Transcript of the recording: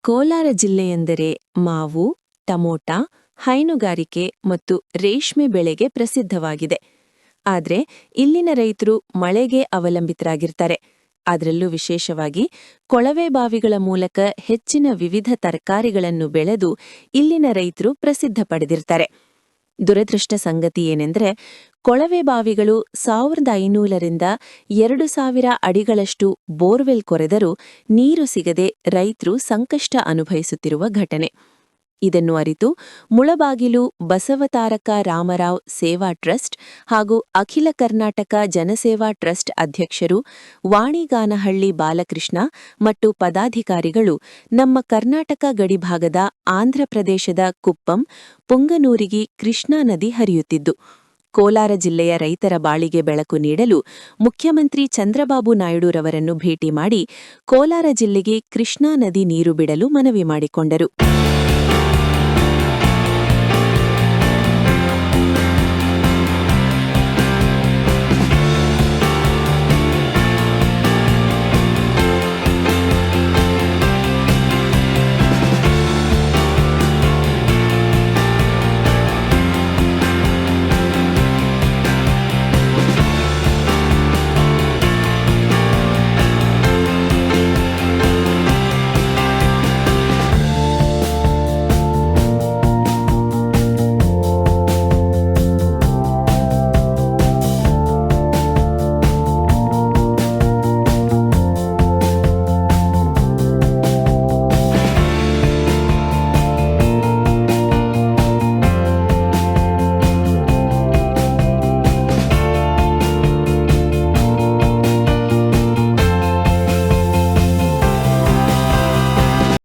ಕೋಲಾರ ಜಿಲ್ಲೆಯೆಂದರೆ ಮಾವು, ಟಮೋಟ, ಹೈನುಗಾರಿಕೆ ಮತ್ತು ರೇಷ್ಮೆ ಬೆಳೆಗೆ ಪ್ರಸಿದ್ಧವಾಗಿದೆ. ಆದ್ರೆ ಇಲ್ಲಿನ ರೈತರು ಮಳೆಗೆ ಅವಲಂಬಿತರಾಗಿರ್ತಾರೆ. ಅದರಲ್ಲೂ ವಿಶೇಷವಾಗಿ ಕೊಳವೆ ಬಾವಿಗಳ ಮೂಲಕ ಹೆಚ್ಚಿನ ವಿವಿಧ ತರಕಾರಿಗಳನ್ನು ಬೆಳೆದು ಇಲ್ಲಿನ ರೈತರು ಪ್ರಸಿದ್ಧ ಪಡೆದಿರ್ತಾರೆ. ದುರದೃಷ್ಟ ಸಂಗತಿ ಏನೆಂದ್ರೆ, ಕೊಳವೆ ಬಾವಿಗಳು 1500ರಿಂದ 2000 ಅಡಿಗಳಷ್ಟು ಬೋರ್ವೆಲ್ ಕೊರೆದರೂ ನೀರು ಸಿಗದೆ ರೈತರು ಸಂಕಷ್ಟ ಅನುಭವಿಸುತ್ತಿರುವ ಘಟನೆ. ಇದನ್ನು ಅರಿತು ಮುಳಬಾಗಿಲು ಬಸವತಾರಕ ರಾಮರಾವ್ ಸೇವಾ ಟ್ರಸ್ಟ್ ಹಾಗೂ ಅಖಿಲ ಕರ್ನಾಟಕ ಜನಸೇವಾ ಟ್ರಸ್ಟ್ ಅಧ್ಯಕ್ಷರು ವಾಣಿಗಾನಹಳ್ಳಿ ಬಾಲಕೃಷ್ಣ ಮತ್ತು ಪದಾಧಿಕಾರಿಗಳು ನಮ್ಮ ಕರ್ನಾಟಕ ಗಡಿಭಾಗದ ಆಂಧ್ರಪ್ರದೇಶದ ಕುಪ್ಪಂ, ಪುಂಗನೂರಿಗೆ ಕೃಷ್ಣಾ ನದಿ ಹರಿಯುತ್ತಿದ್ದು ಕೋಲಾರ ಜಿಲ್ಲೆಯ ರೈತರ ಬಾಳಿಗೆ ಬೆಳಕು ನೀಡಲು ಮುಖ್ಯಮಂತ್ರಿ ಚಂದ್ರಬಾಬು ನಾಯ್ಡುರವರನ್ನು ಭೇಟಿ ಮಾಡಿ ಕೋಲಾರ ಜಿಲ್ಲೆಗೆ ಕೃಷ್ಣಾ ನದಿ ನೀರು ಬಿಡಲು ಮನವಿ ಮಾಡಿಕೊಂಡರು.